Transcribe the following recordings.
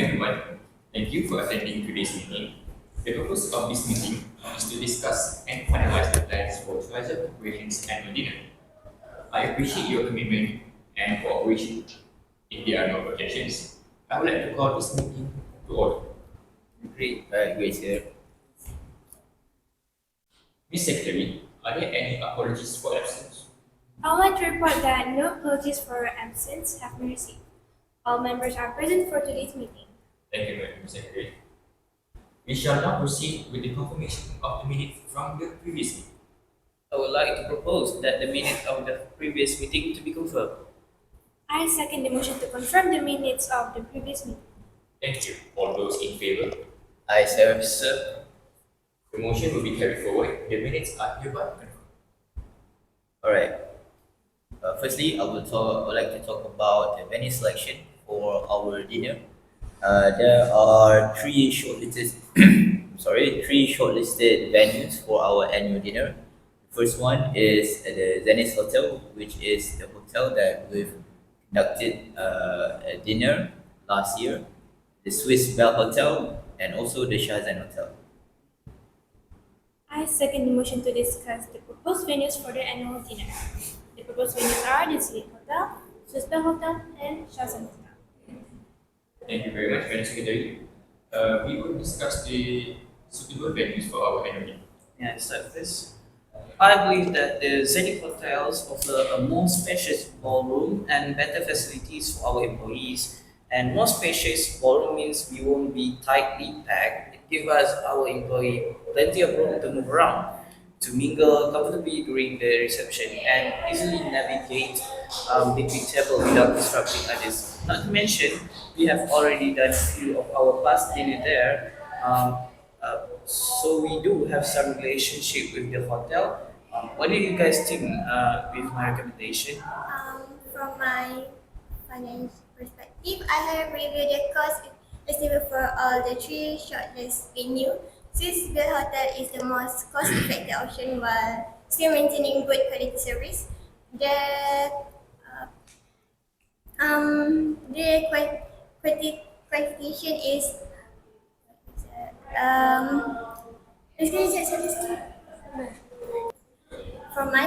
everyone. Thank you for attending today's meeting. The purpose of this meeting is to discuss and finalize the plans for Treasure Corporation's annual dinner. I appreciate your commitment and cooperation. If there are no objections, I would like to call this meeting to order. Great, sir. Ms. Secretary, are there any apologies for absence? I would like to report that no apologies for absence have been received. All members are present for today's meeting. Thank you, Ms. Secretary. We shall now proceed with the confirmation of the minutes from the previous meeting. I would like to propose that the minutes of the previous meeting to be confirmed. I second the motion to confirm the minutes of the previous meeting. Thank you. All those in favor? I serve, sir. The motion will be carried forward. The minutes are hereby confirmed. Alright. Firstly, I would like to talk about the venue selection for our dinner. There are three shortlisted venues for our annual dinner. The first one is the Zenith Hotel, which is the hotel that we've conducted a dinner last year. The Swiss Bell Hotel and also the Shahzan Hotel. I second the motion to discuss the proposed venues for the annual dinner. The proposed venues are the Zenith Hotel, Swiss Bell Hotel, and Shahzan Hotel. Thank you very much, Madam Secretary. We will discuss the suitable venues for our annual dinner. May I start this? I believe that the Zenith hotels offer a more spacious ballroom and better facilities for our employees. And more spacious ballroom means we won't be tightly packed. It gives us, our employee, plenty of room to move around, to mingle comfortably during the reception, and easily navigate between tables without disrupting others. Not to mention, we have already done a few of our past dinner there. So we do have some relationship with the hotel. What do you guys think with my recommendation? From my financial perspective, I have reviewed the cost estimate for all the three shortlist venue. Swiss Bell Hotel is the most cost-effective option while still maintaining good quality service. The qualification is from my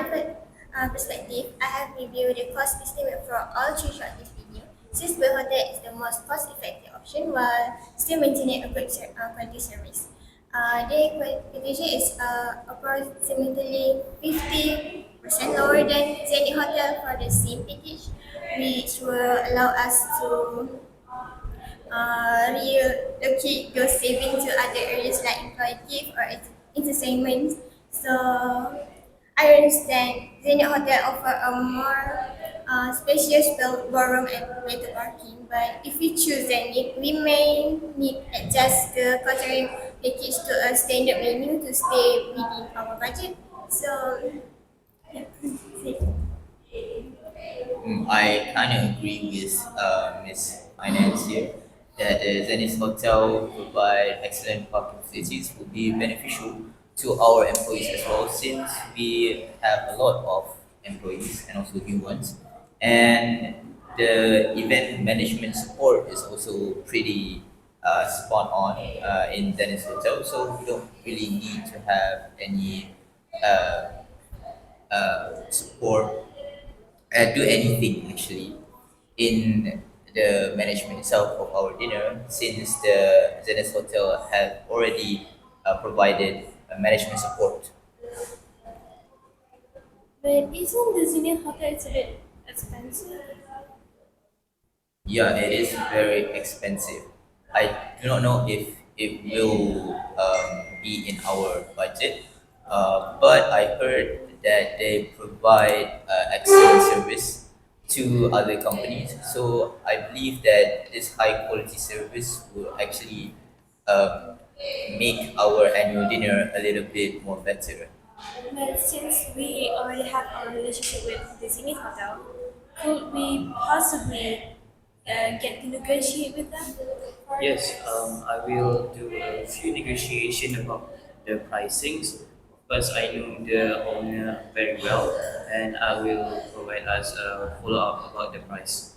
perspective, I have reviewed the cost estimate for all three shortlist venue. Swiss Bell Hotel is the most cost-effective option while still maintaining a good quality service. The qualification is approximately 50% lower than Zenith Hotel for the same package, which will allow us to relocate those savings to other areas like employee or entertainment. So I understand Zenith Hotel offer a more spacious ballroom and better parking, but if we choose Zenith, we may need adjust the catering package to a standard menu to stay within our budget. So, yeah. I kind of agree with Ms. Finance here that the Zenith Hotel provide excellent parking facilities will be beneficial to our employees as well, since we have a lot of employees and also new ones, and the event management support is also pretty spot on in Zenith Hotel, so we don't really need to have any support, do anything actually in the management itself of our dinner, since the Zenith Hotel have already provided management support. But isn't the Zenith Hotel a bit expensive? Yeah, it is very expensive. I do not know if it will be in our budget, but I heard that they provide excellent service to other companies. So I believe that this high quality service will actually make our annual dinner a little bit more better. But since we already have our relationship with the Zenith Hotel, could we possibly get to negotiate with them? Yes, I will do a few negotiation about the pricings. Because I know the owner very well, and I will provide us a follow up about the price.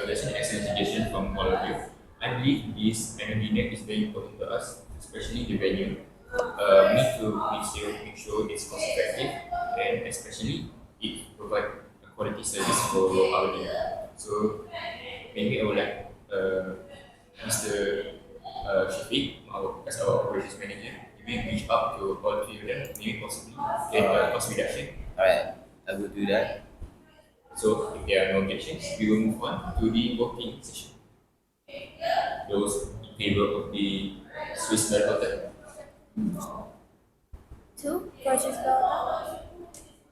That's an excellent suggestion from all of you. I believe this annual dinner is very important to us, especially the venue. We need to make sure it's cost effective and especially it provide a quality service for our dinner. So maybe I would like Mr. Shafiq, as our operations manager, maybe reach out to all three of them, maybe possibly get a cost reduction. Alright, I will do that. So if there are no objections, we will move on to the voting session. Those in favor of the Swiss Bell Hotel, 2 for Swiss Bell,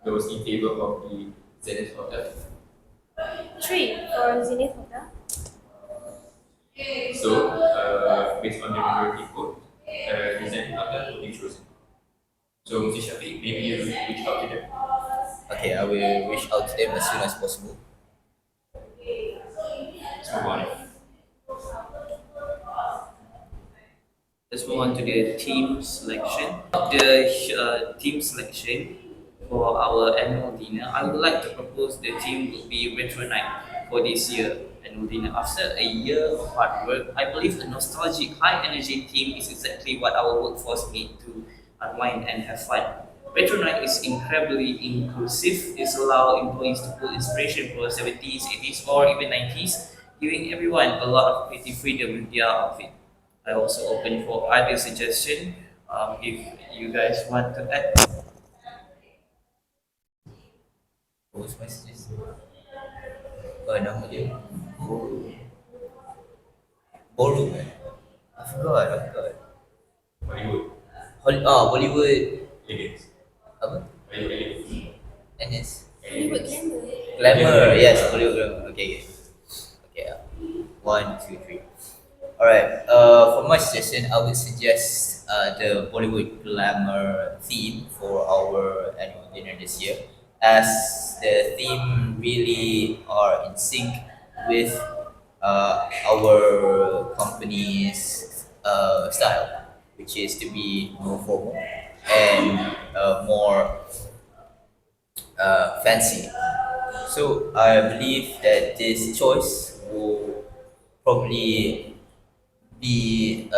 those in favor of the Zenith Hotel. 3 for Zenith Hotel. So, based on the majority vote, the Zenith Hotel will be chosen. So, Mr. Shafiq, maybe you will reach out to them. Okay, I will reach out to them as soon as possible. Let's move on. Let's move on to the team selection. The team selection for our annual dinner, I would like to propose the team would be Retro Night for this year annual dinner. After a year of hard work, I believe a nostalgic, high energy theme is exactly what our workforce need to unwind and have fun. Retro Night is incredibly inclusive. It allows employees to pull inspiration from the 70s, 80s, or even 90s, giving everyone a lot of creative freedom with their outfit. I also open for other suggestion if you guys want to add. What was my suggestion? Nama dia Ballroom kan? I forgot. Hollywood. Bollywood. Elegance. Apa? Hollywood Elegance. NS. Hollywood Glamour. Glamour, yes, Bollywood Glamour. Okay. 1, 2, 3. Alright, for my suggestion, I would suggest the Bollywood Glamour theme for our annual dinner this year, as the theme really are in sync with our company's style, which is to be more formal and more fancy. So I believe that this choice will probably be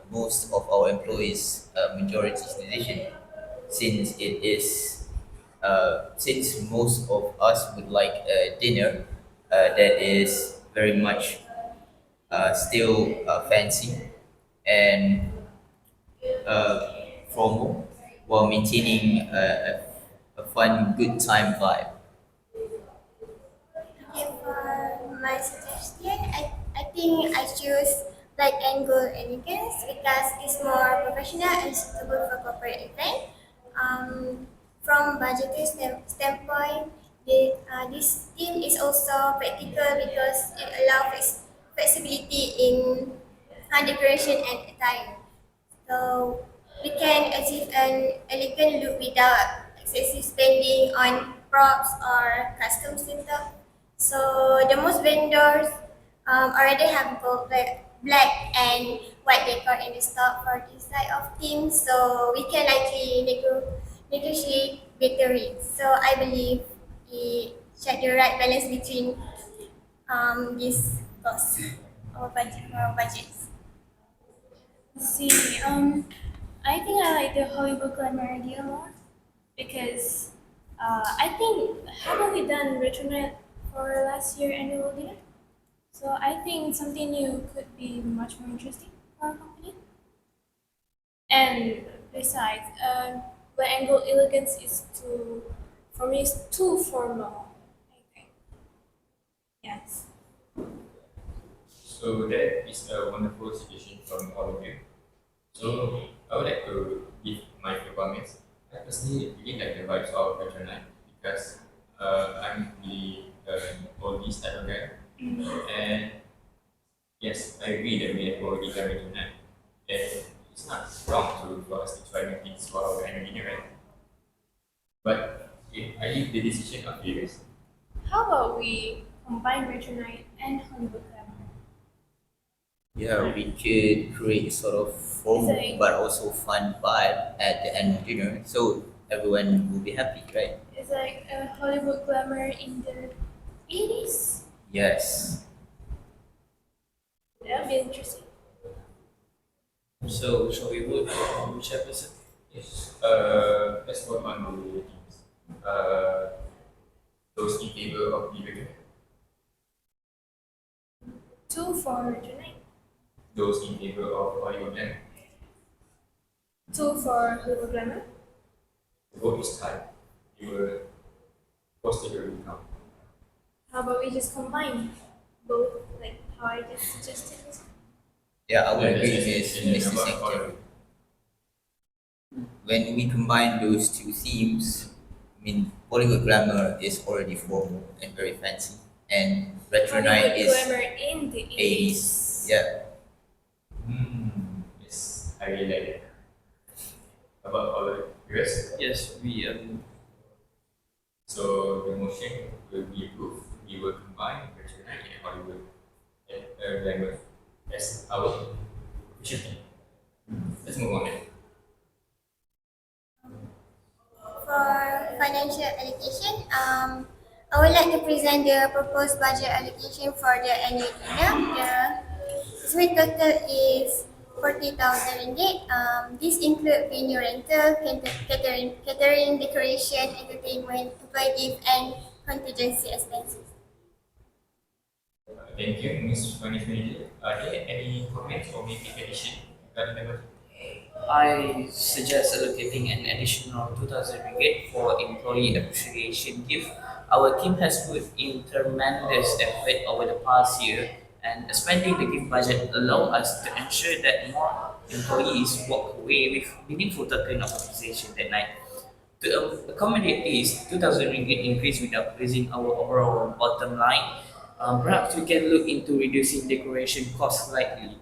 most of our employees' majority's decision, since it is since most of us would like a dinner that is very much still fancy and formal while maintaining a fun, good time vibe. Okay, for my suggestion, I think I choose Black and Gold Elegance because it's more professional and suitable for corporate event. From budgetary standpoint, this theme is also practical because it allows flexibility in decoration and attire. So we can achieve an elegant look without excessive spending on props or custom setup. So the most vendors already have gold, black and white decor in the stock for this type of theme, so we can likely negotiate better rates. So I believe we check the right balance between these costs or budgets. See, I think I like the Hollywood Glamour idea more because I think haven't we done Retro Night for last year annual dinner? So I think something new could be much more interesting for our company. And besides, Black and Gold Elegance is for me, it's too formal, I think. Yes. So that is a wonderful suggestion from all of you. So I would like to give my few comments. I personally really like the vibes of Retro Night because I'm really oldies type of guy. And yes, I agree that we have already done Retro Night. And it's not wrong for us to try new things for our annual dinner, right? But I leave the decision up to you guys. How about we combine Retro Night and Hollywood Glamour? Yeah, we could create sort of formal Exactly. but also fun vibe at the end of dinner, so everyone will be happy, right? It's like a Hollywood Glamour in the 80s. Yes. That'll be interesting. So, shall we vote on chairperson? Yes. Let's vote on the teams. Those in favor of the recommend. 2 for tonight. Those in favor of audio plan. 2 for Google Grammar. The vote is tied. You will post the count. How about we just combine both, like how I just suggested? Yeah, I would Yeah, agree that's with in the Mr. number Secretary. order. When we combine those two themes, I mean, polyglot grammar is already formal and very fancy, and retro night Hollywood is Grammar in the 80s. Yeah, Yes, I really like it. How about all the rest? Yes, we So the motion will be approved. We will combine retro night and Hollywood language as our official thing. Let's move on then. For financial allocation, I would like to present the proposed budget allocation for the annual dinner. The sum total is 40,000 ringgit. This includes venue rental, catering, decoration, entertainment, employee gift, and contingency expenses. Thank you, Ms. Finance Manager. Are there any comments or maybe addition regarding the budget? I suggest allocating an additional 2,000 ringgit for employee appreciation gift. Our team has put in tremendous effort over the past year, and expanding the gift budget allow us to ensure that more employees walk away with meaningful token of appreciation that night. To accommodate this 2,000 ringgit increase without raising our overall bottom line, perhaps we can look into reducing decoration costs slightly,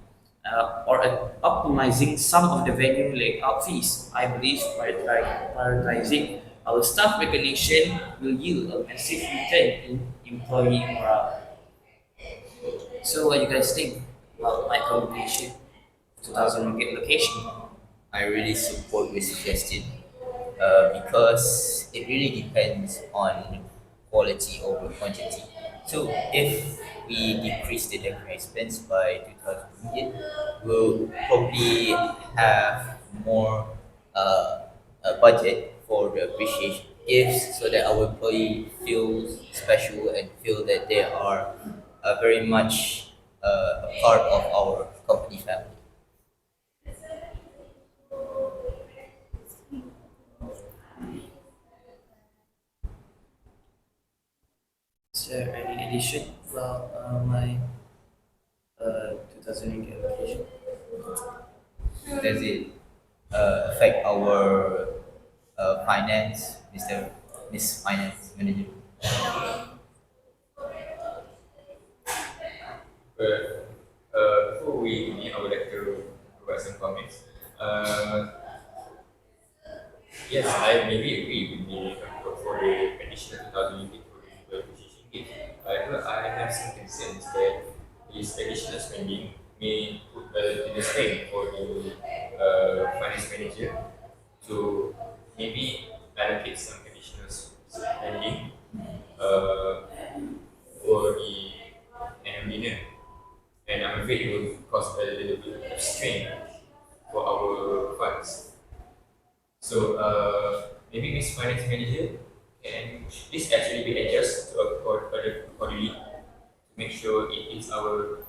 or optimizing some of the venue layout fees. I believe prioritizing our staff recognition will yield a massive return in employee morale. So, what do you guys think about my combination 2,000 ringgit location? I really support your suggestion because it really depends on quality over quantity. So if we decrease the decoration expense by 2,000 ringgit, we'll probably have more a budget for the appreciation gifts so that our employee feels special and feel that they are very much a part of our company family. Is there any addition about my 2,000 ringgit allocation? Does it affect our finance, Miss Finance Manager? But before we begin, I would like to provide some comments. Yes, I maybe agree with the for the additional 2,000 unit for the acquisition gift. However, I have some concerns that this additional spending may put in the strain for the finance manager to maybe allocate some additional spending for the annual dinner. And I'm afraid it will cause a little bit of strain for our funds. So maybe Miss Finance Manager, can this actually be adjusted accordingly to make sure it is our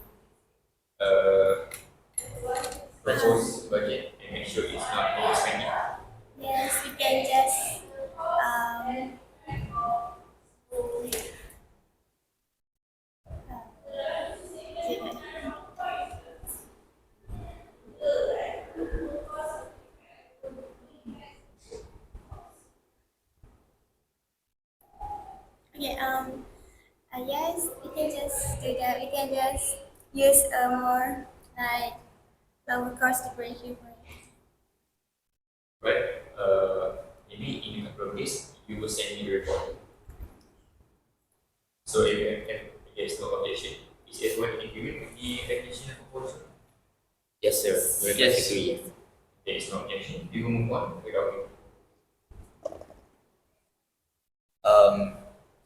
proposed budget and make sure it's not overspending. Yes, we can just okay, yes, we can just do that. We can just use a more like lower cost decoration for it. Right? Maybe in a couple of days you will send me the report. So if there is no objection, is everyone in agreement with the definition of proposal? Yes, sir. Very Yes. much agree. There is no objection. We will move on without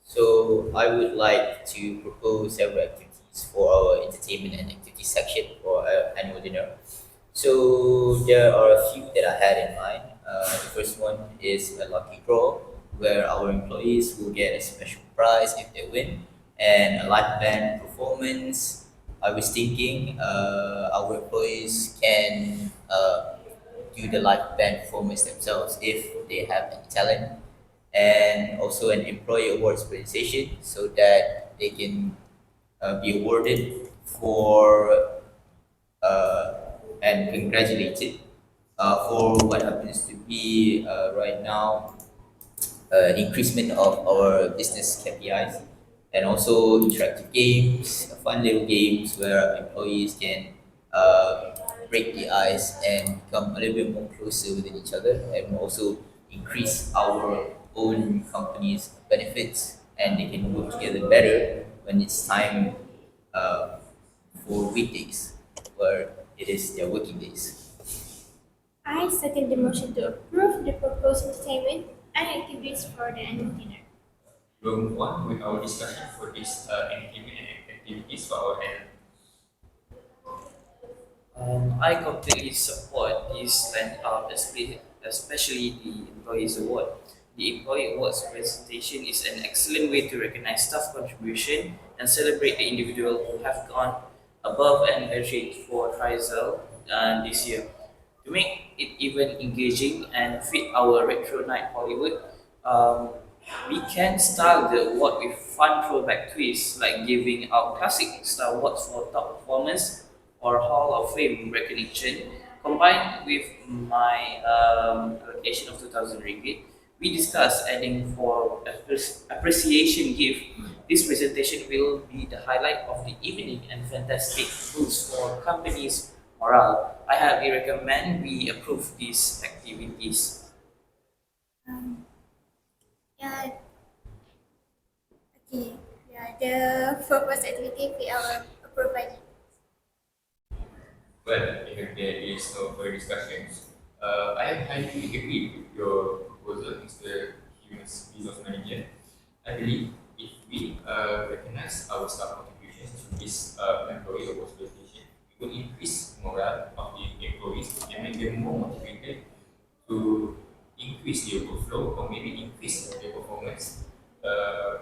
So So I would like to propose several activities for our entertainment and activity section for our annual dinner. So there are a few that I had in mind. The first one is a lucky draw where our employees will get a special prize if they win, and a live band performance. I was thinking our employees can do the live band performance themselves if they have any talent, and also an employee awards presentation so that they can be awarded for and congratulated for what happens to be right now an increasement of our business KPIs, and also interactive games, fun little games where employees can break the ice and become a little bit more closer within each other, and also increase our own company's benefits, and they can work together better when it's time uh, for weekdays where it is their working days. I second the motion to approve the proposed entertainment and activities for the annual dinner. We'll move on with our discussion for this entertainment and activities for our annual. I completely support this land out, especially the Employees Award. The Employee Awards presentation is an excellent way to recognize staff contribution and celebrate the individual who have gone above and beyond for FAISAL this year. To make it even engaging and fit our retro night Hollywood, um, we can style the award with fun throwback twists like giving out classic Star Awards for top performance or Hall of Fame recognition. Combined with my allocation of 2,000 ringgit, we discussed adding for appreciation gift. This presentation will be the highlight of the evening and fantastic boost for company's morale. I highly recommend we approve these activities. Um, yeah, okay. Yeah, the purpose activity we are providing. Well, if there is no further discussions, I highly agree with your proposal, Mr. Humus Resource Manager. I believe if we recognize our staff contributions to this employee awards presentation, it will increase morale of the employees and make them more motivated to increase their workflow or maybe increase their performance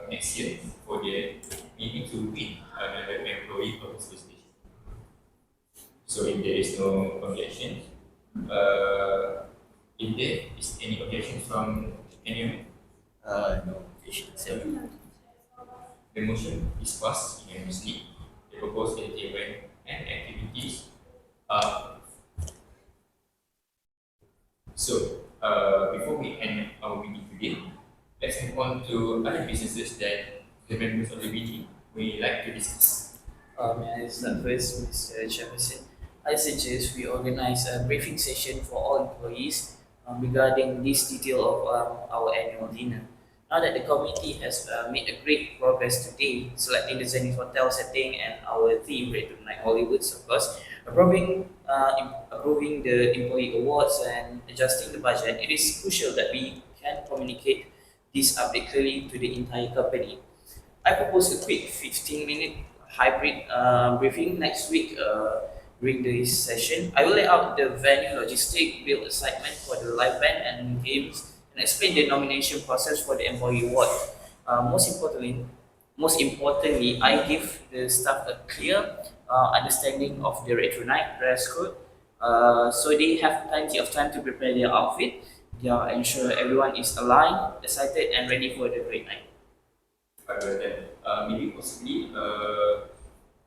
next year for their maybe to win another employee awards presentation. So if there is no objection, if there is any objection from anyone, No, sir. the motion is passed unanimously. The proposed entertainment and activities are so. Before we end our meeting today, let's move on to other businesses that the members of the meeting we like to discuss. May I start first, Mr. Chairperson? I suggest we organize a briefing session for all employees regarding this detail of our annual dinner. Now that the committee has made a great progress today, selecting the Zenith Hotel setting and our theme, Red Night Hollywoods, of course, approving the employee awards and adjusting the budget, it is crucial that we can communicate this update clearly to the entire company. I propose a quick 15-minute hybrid briefing next week during this session. I will lay out the venue logistic, build assignment for the live band and games, and explain the nomination process for the employee award. Most importantly, I give the staff a clear understanding of the retro night dress code, so they have plenty of time to prepare their outfit. They are ensure everyone is aligned, excited, and ready for the great night. Other than maybe possibly a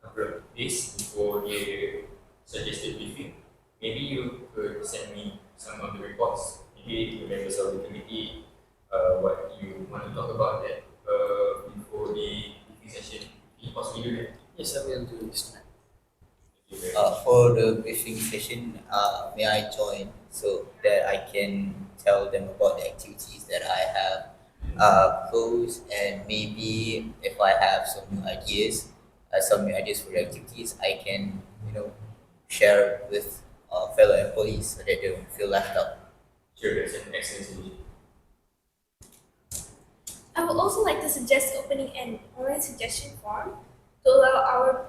couple of days before the suggested briefing, maybe you could send me some of the reports, maybe the members of the committee, what you want to talk about that before the briefing session. Can you possibly do that? Yes, I will do this. Thank you very much. For the briefing session, may I join so that I can tell them about the activities that I have proposed, and maybe if I have some new ideas for the activities, I can share with fellow employees so that they don't feel left out. Sure, that's an excellent suggestion. I would also like to suggest opening an online suggestion form to allow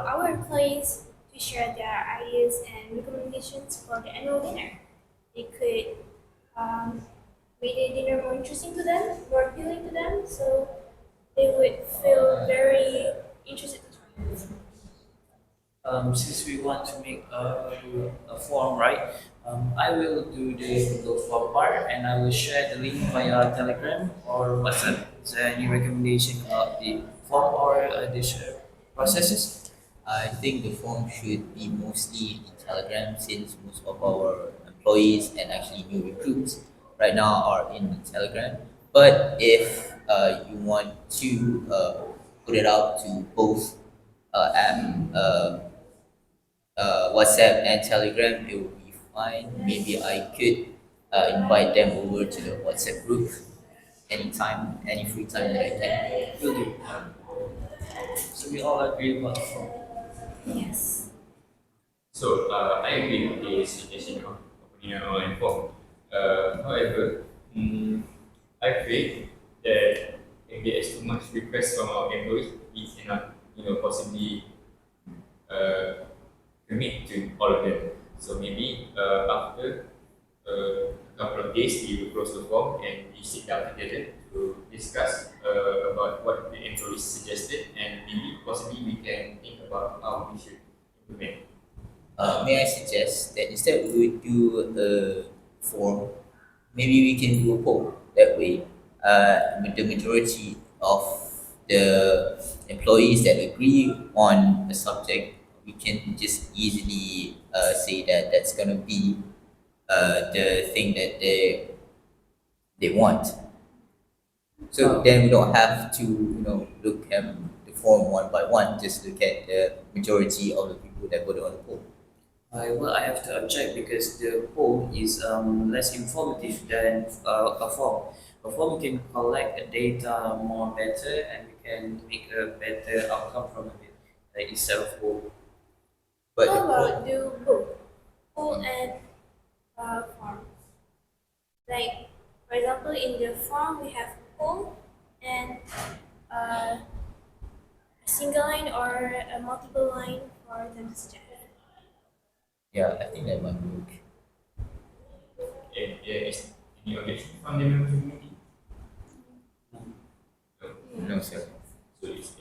our employees to share their ideas and recommendations for the annual dinner. It could make the dinner more interesting to them, more appealing to them, so they would feel very interested to try it. Since we want to make a form, right? I will do the Google form part and I will share the link via Telegram or WhatsApp. Is there any recommendation about the form or the processes? I think the form should be mostly in Telegram since most of our employees and actually new recruits right now are in Telegram. But if you want to put it out to both WhatsApp and Telegram, it will be fine. Maybe I could invite them over to the WhatsApp group anytime, any free time that I can. Will do. So we all agree about the form. Yes. So I agree with the suggestion of opening an online form. However, I feel that if there is too much request from our employees, we cannot, possibly commit to all of them. So maybe after a couple of days, we will close the form and we sit down together to discuss about what the employees suggested, and maybe possibly we can think about how we should implement. May I suggest that instead we would do a form, maybe we can do a poll. That way, with the majority of the employees that agree on a subject, we can just easily say that that's gonna be the thing that they want. So then we don't have to look at the form one by one. Just look at the majority of the people that voted on the poll. Well, I have to object because the poll is less informative than a form. A form can collect the data more better and we can make a better outcome from it, like instead of poll. But How the poll, about do both, poll and form? Like, for example, in the form we have poll and a single line or a multiple line for them to suggest. yeah, I think that might work. And there is any objection from the member community? No. No, sir. So if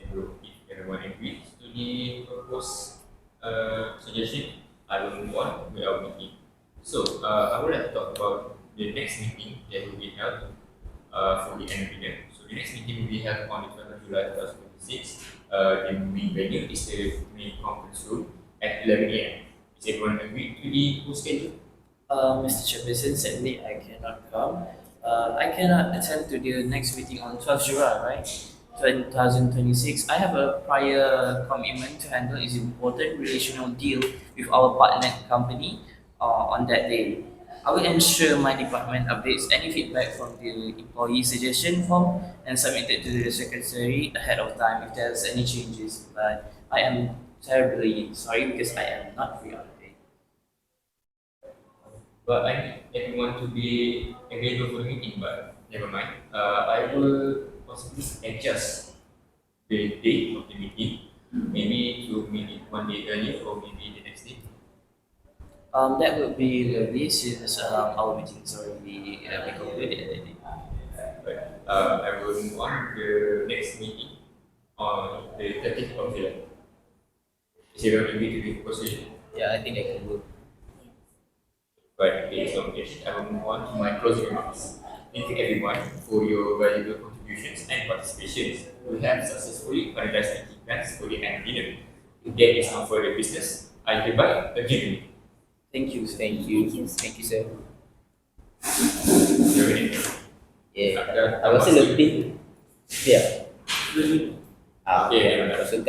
everyone agrees to the proposed suggestion, I will move on with our meeting. So I would like to talk about the next meeting that will be held for the annual dinner. So the next meeting will be held on the 12th of July 2026. The meeting venue is the main conference room at 11 a.m. Is everyone agreed to the full schedule? Mr. Chairperson, sadly I cannot come. I cannot attend to the next meeting on 12th July, right? 2026. I have a prior commitment to handle is important relational deal with our partner company on that day. I will ensure my department updates any feedback from the employee suggestion form and submit it to the secretary ahead of time if there's any changes. But I am terribly sorry because I am not free on the day. But I need everyone to be available for the meeting, but never mind. I will possibly adjust the date of the meeting, maybe to meet it one day earlier or maybe the next day. That would be lovely since our meeting is already be concluded at that day. But I will move on to the next meeting on the 30th of July. Is everyone agree to the proposition? Yeah, I think that can work. But based on this, I will move on to my closing remarks. Thank you everyone for your valuable contributions and participations. We have successfully finalized the plans for the annual dinner. If there is no further business, I hereby adjourn. Thank you. Thank you. Thank you. Thank you, sir. You're ready? Yeah, I was a little bit. Yeah. Okay, So